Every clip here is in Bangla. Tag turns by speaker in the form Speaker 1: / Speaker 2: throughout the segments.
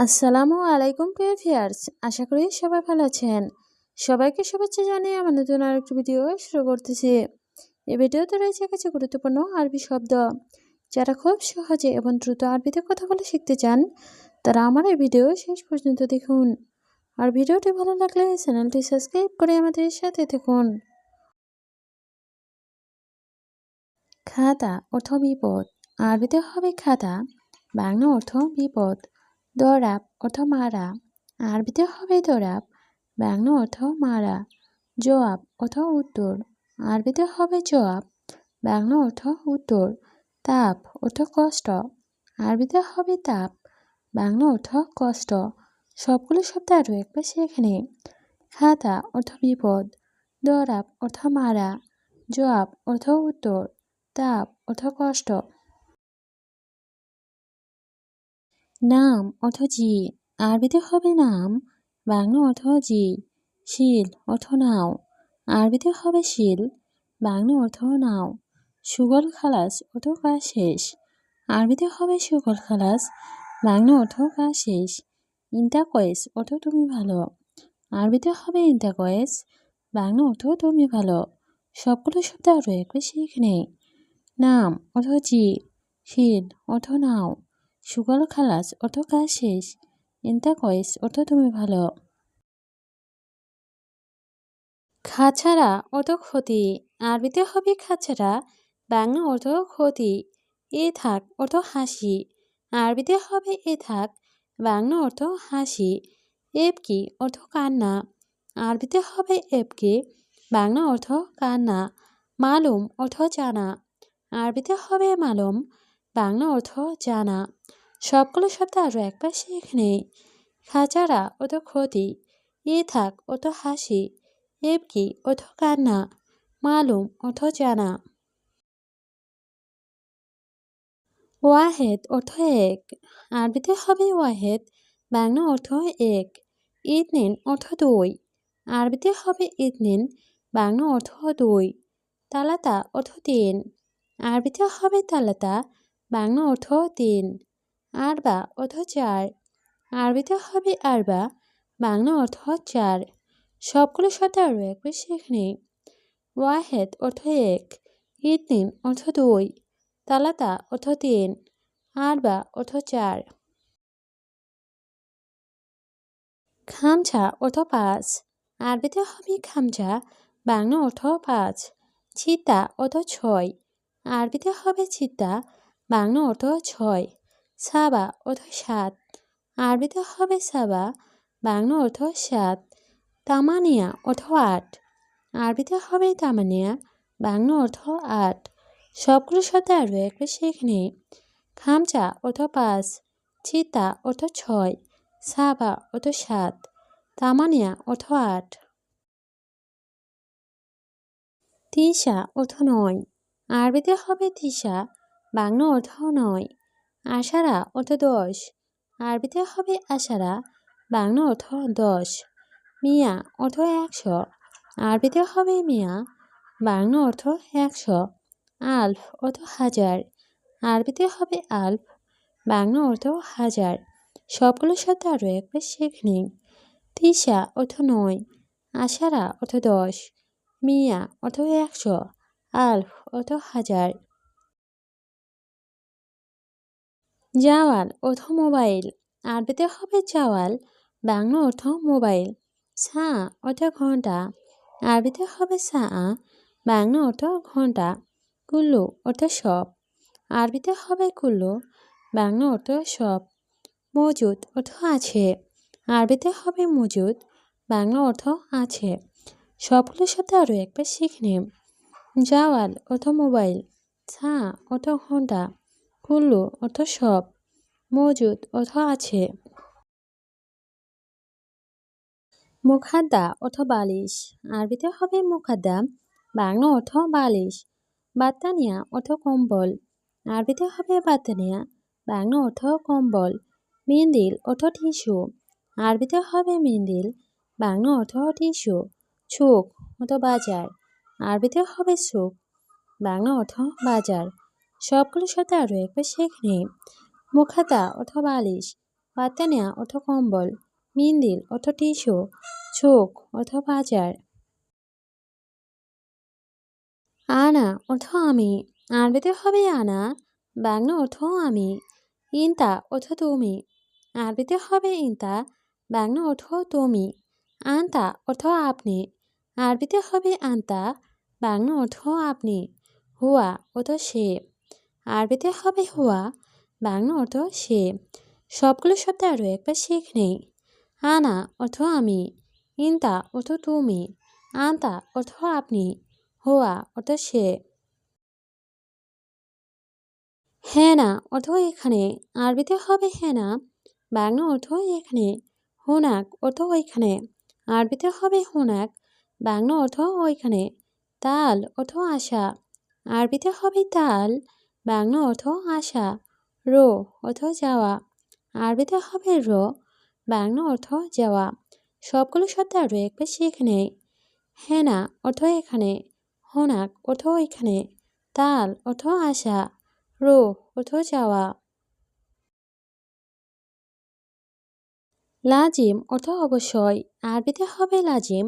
Speaker 1: আসসালামু আলাইকুম প্রিয় ভিউয়ার্স, আশা করি সবাই ভালো আছেন। সবাইকে শুভেচ্ছা জানিয়ে আমার নতুন আরেকটি ভিডিও শুরু করতেছি। এই ভিডিওতে রয়েছে কিছু গুরুত্বপূর্ণ আরবি শব্দ। যারা খুব সহজে এবং দ্রুত আরবিতে কথা বলে শিখতে চান, তারা আমার এই ভিডিও শেষ পর্যন্ত দেখুন। আর ভিডিওটি ভালো লাগলে চ্যানেলটি সাবস্ক্রাইব করে আমাদের সাথে থাকুন। খাতা অর্থ বিপদ, আরবিতে হবে খাতা, বাংলা অর্থ বিপদ। দরাব অর্থ মারা, আরবিতে হবে দরাব, বাংলা অর্থ মারা। জবাব অর্থ উত্তর, আরবিতে হবে জবাব, বাংলা অর্থ উত্তর। তাপ অর্থ কষ্ট, আরবিতে হবে তাপ, বাংলা অর্থ কষ্ট। সবগুলো শব্দ আরও একবার সেখানে। খাতা অর্থ বিপদ, দরাব অর্থ মারা, জবাব অর্থ উত্তর, তাপ অর্থ কষ্ট। নাম অর্থ জি, আরবিতে হবে নাম, বাংলা অর্থ জি। শিল অর্থ নাও, আরবিতে হবে শিল, বাংলা অর্থ নাও। সুগল খালাস অর্থ কাজ শেষ, আরবিতে হবে সুগল খালাস, বাংলা অর্থ কাজ শেষ। ইন্তা কয়েস অর্থ তুমি ভালো, আরবিতে হবে ইন্তা কয়েস, বাংলা অর্থ তুমি ভালো। সবগুলো শব্দ আরও একবার সেখানে। নাম অর্থ জি, শিল অর্থ নাও, সুগল খালাস অর্থ কাজ শেষ, ইন্তা কয়েস অর্থ তুমি ভালো। খাছাড়া অর্থ ক্ষতি, আরবিতে হবে খাছাড়া, বাংলা অর্থ ক্ষতি। এ থাক অর্থ হাসি, আরবিতে হবে এ থাক, বাংলা অর্থ হাসি। এবকি অর্থ কান্না, আরবিতে হবে এবকি, বাংলা অর্থ কান্না। মালুম অর্থ জানা, আরবিতে হবে মালুম, বাংলা অর্থ জানা। সবগুলো শব্দ আরও একবার সেখানে। খাচারা অর্থ ক্ষতি, এ থাক অর্থ হাসি, এবকি অর্থ কান্না, মালুম অর্থ জানা। ওয়াহেদ অর্থ এক, আরবিতে হবে ওয়াহেদ, বাংলা অর্থ এক। ইতনিন অর্থ দুই, আরবিতে হবে ইতনিন, বাংলা অর্থ দুই। তালাতা অর্থ তিন, আরবিতে হবে তালাতা, বাংলা অর্থ তিন। আরবা অর্থ চার, আরবিতে হবে আরবা, বাংলা অর্থ চার। সবগুলো শব্দ আরও একবার সেখানে। ওয়াহেদ অর্থ এক, ইতনিন অর্থ দুই, তালাতা অর্থ তিন, আরবা অর্থ চার। খামছা অর্থ পাঁচ, আরবিতে হবে খামছা, বাংলা অর্থ পাঁচ। চিতা অর্থ ছয়, আরবিতে হবে চিতা, বাংলা অর্থ ছয়। সাবা অর্থ সাত, আরবিতে হবে সাবা, বাংলা অর্থ সাত। তামানিয়া অর্থ আট, আরবিতে হবে তামানিয়া, বাংলা অর্থ আট। সবগুলো শব্দ আরও একবার সেখানে। খামচা অর্থ পাঁচ, চিতা অর্থ ছয়, সাবা অর্থ সাত, তামানিয়া অর্থ আট। তিসা অর্থ নয়, আরবিতে হবে তিসা, বাংলা অর্থ নয়। আষাঢ়া অর্থ দশ, আরবিতে হবে আষাঢ়া, বাংলা অর্থ দশ। মিয়া অর্থ ১০০, আরবিতে হবে মিয়া, বাংলা অর্থ ১০০। আলফ অর্থ হাজার, আরবিতে হবে আলফ, বাংলা অর্থ হাজার। সবগুলো শব্দ আরও একবার সেখানে। তিসা অর্থ নয়, আষাঢ়া অর্থ দশ, মিয়া অর্থ ১০০, আলফ অর্থ হাজার। জাওয়াল অর্থ মোবাইল, আরবিতে হবে জাওয়াল, বাংলা অর্থ মোবাইল। সা অর্থ ঘন্টা, আরবিতে হবে সা, বাংলা অর্থ ঘন্টা। কুল্লু অর্থ সব, আরবিতে হবে কুল্লু, বাংলা অর্থ সব। মজুদ অর্থ আছে, আরবিতে হবে মজুদ, বাংলা অর্থ আছে। সবগুলো শব্দ আরও একবার শিখে। জাওয়াল অর্থ মোবাইল, সা অর্থ ঘন্টা, কুল্লু অর্থ সব, মজুদ অর্থ আছে। মুখাদ্দা অর্থ বালিশ, আরবিতে হবে মুখাদ্দা, বাংলা অর্থ বালিশ। বাত্তানিয়া অর্থ কম্বল, আরবিতে হবে বাত্তানিয়া, বাংলা অর্থ কম্বল। মেন্দিল অর্থ টিস্যু, আরবিতে হবে মেন্দিল, বাংলা অর্থ টিস্যু। সুক অর্থ বাজার, আরবিতে হবে সুক, বাংলা অর্থ বাজার। সবগুলো সাথে আরও একবার সেখানে। মুখাদ্দা অর্থ বালিশ, পাতা নেওয়া অর্থ কম্বল, মিন্দিল অর্থ টিস্যু, চোখ অর্থ বাজার। আনা অর্থ আমি, আরবিতে হবে আনা, বাংলা অর্থ আমি। ইনতা অর্থ তুমি, আরবিতে হবে ইনতা, বাংলা অর্থ তুমি। আনতা অর্থ আপনি, আরবিতে হবে আনতা, বাংলা অর্থ আপনি। হুয়া অর্থ সে, আরবিতে হবে হুয়া, বাংলা অর্থ সে। সবগুলো শব্দ আরও একবার শিখে নেই। আনা অর্থ আমি, ইনতা অর্থ তুমি, আনতা অর্থ আপনি, হুয়া অর্থ সে। হেনা অর্থ এখানে, আরবিতে হবে হেনা, বাংলা অর্থ এখানে। হুনাক অর্থ ওইখানে, আরবিতে হবে হুনাক, বাংলা অর্থ ওইখানে। তাল অর্থ আশা, আরবিতে হবে তাল, বাংলা অর্থ আশা। রো অর্থ যাওয়া, আরবিতে হবে রো, বাংলা অর্থ যাওয়া। সবগুলো শব্দ আরও একবার শিখে নেই। হেনা অর্থ এখানে, হুনাক অর্থ ওইখানে, তাল অর্থ আশা, রো অর্থ যাওয়া। লাজিম অর্থ অবশ্যই, আরবিতে হবে লাজিম,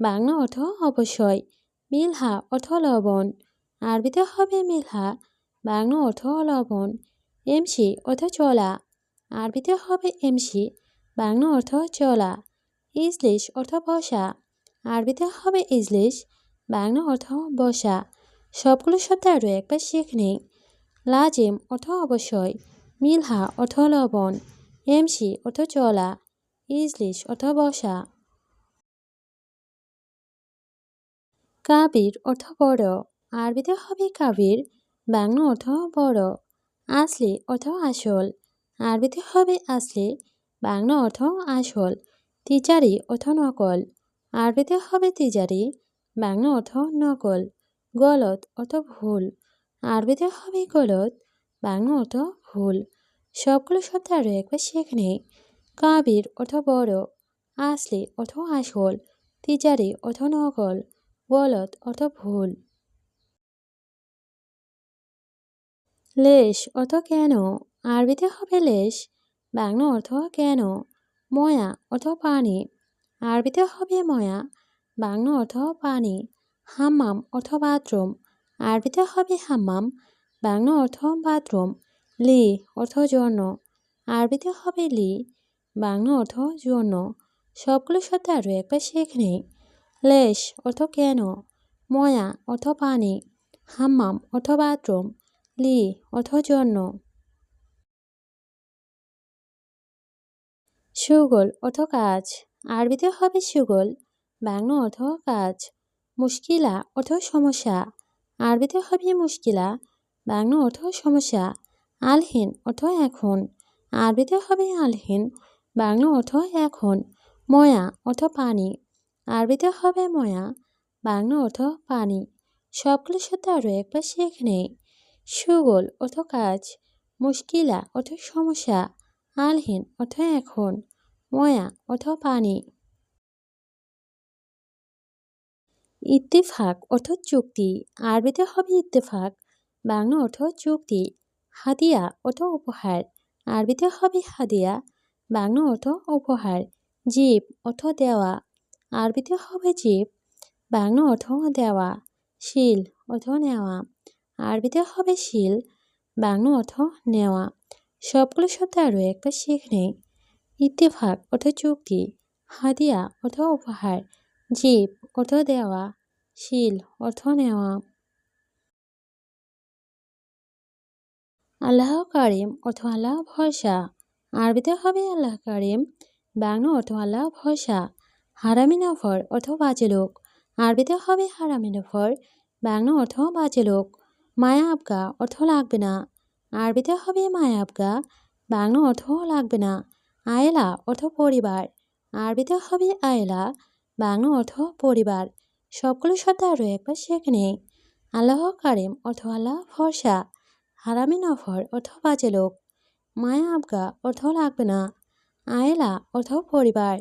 Speaker 1: বাংলা অর্থ অবশ্যই। মিলহা অর্থ লবণ, আরবিতে হবে মিলহা, বাংলা অর্থ লবণ। এমসি অর্থ চলা, আরবিতে হবে এমসি, বাংলা অর্থ চলা। ইজলিশ অর্থ বসা, আরবিতে হবে ইজলিশ, বাংলা অর্থ বসা। সবগুলো শব্দ আরও একবার শিখে নেই। লাজিম অর্থ অবশ্যই, মিলহা অর্থ লবণ, এমসি অর্থ চলা, ইজলিশ অর্থ বসা। কাবির অর্থ বড়, আরবিতে হবে কাবির, বাংলা অর্থ বড়। আসলি অর্থ আসল, আরবিতে হবে আসলি, বাংলা অর্থ আসল। তিজারি অর্থ নকল, আরবিতে হবে তিজারি, বাংলা অর্থ নকল। গলত অর্থ ভুল, আরবিতে হবে গলত, বাংলা অর্থ ভুল। সবগুলো শব্দ আরও একবার শিখে নেই। কাবির অর্থ বড়, আসলি অর্থ আসল, তিজারি অর্থ নকল, গলত অর্থ ভুল। লেশ অর্থ কেন, আরবিতে হবে লেশ, বাংলা অর্থ কেন। ময়া অর্থ পানি, আরবিতে হবে ময়া, বাংলা অর্থ পানি। হাম্মাম অর্থ বাথরুম, আরবিতে হবে হাম্মাম, বাংলা অর্থ বাথরুম। লি অর্থ জন্য, আরবিতে হবে লি, বাংলা অর্থ জন্য। সবগুলো শব্দ আরও একবার শিখে নেই। লেশ অর্থ কেন, ময়া অর্থ পানি, হাম্মাম অর্থ বাথরুম, লি অর্থ জন্য। সুগল অর্থ কাজ, আরবিতে হবে সুগল, বাংলা অর্থ কাজ। মুশকিলা অর্থ সমস্যা, আরবিতে হবে মুশকিলা, বাংলা অর্থ সমস্যা। আলহিন অর্থ এখন, আরবিতে হবে আলহিন, বাংলা অর্থ এখন। ময়া অর্থ পানি, আরবিতে হবে ময়া, বাংলা অর্থ পানি। সবগুলো শব্দ আরও একবার শিখে নেই। সুগল অর্থ কাজ, মুশকিলা অর্থ সমস্যা, আলহিন অর্থ এখন, ময়া অর্থ পানি। ইত্তেফাক অর্থ চুক্তি, আরবিতে হবে ইত্তেফাক, বাংলা অর্থ চুক্তি। হাদিয়া অর্থ উপহার, আরবিতে হবে হাদিয়া, বাংলা অর্থ উপহার। জিপ অর্থ দেওয়া, আরবিতে হবে জিপ, বাংলা অর্থ দেওয়া। শিল অর্থ নেওয়া, আরবিতে হবে শিল, বাংলা অর্থ নেওয়া। সবগুলো শব্দ আরও একবার শিখে নেই। ইত্তেফাক অর্থ চুক্তি, হাদিয়া অর্থ উপহার, জিপ অর্থ দেওয়া, শিল অর্থ নেওয়া। আল্লাহ কারিম অর্থ আল্লাহ ভরসা, আরবিতে হবে আল্লাহ কারিম, বাংলা অর্থ আল্লাহ ভরসা। হারামি নফর অর্থ বাজে লোক, আরবিতে হবে হারামি নফর, বাংলা অর্থ বাজে লোক। মায়া আবগা অর্থ লাগবে না, আরবিতে হবে মায়া আবগা, বাংলা অর্থ লাগবে না। আয়লা অর্থ পরিবার, আরবিতে হবে আয়লা, বাংলা অর্থ পরিবার। সবগুলো শব্দ আরও একবার শিখে নেই। আল্লাহ কারিম অর্থ আল্লাহ ভরসা, হারামি নফর অর্থ বাজে লোক, মায়া আবগা অর্থ লাগবে না, আয়লা অর্থ পরিবার।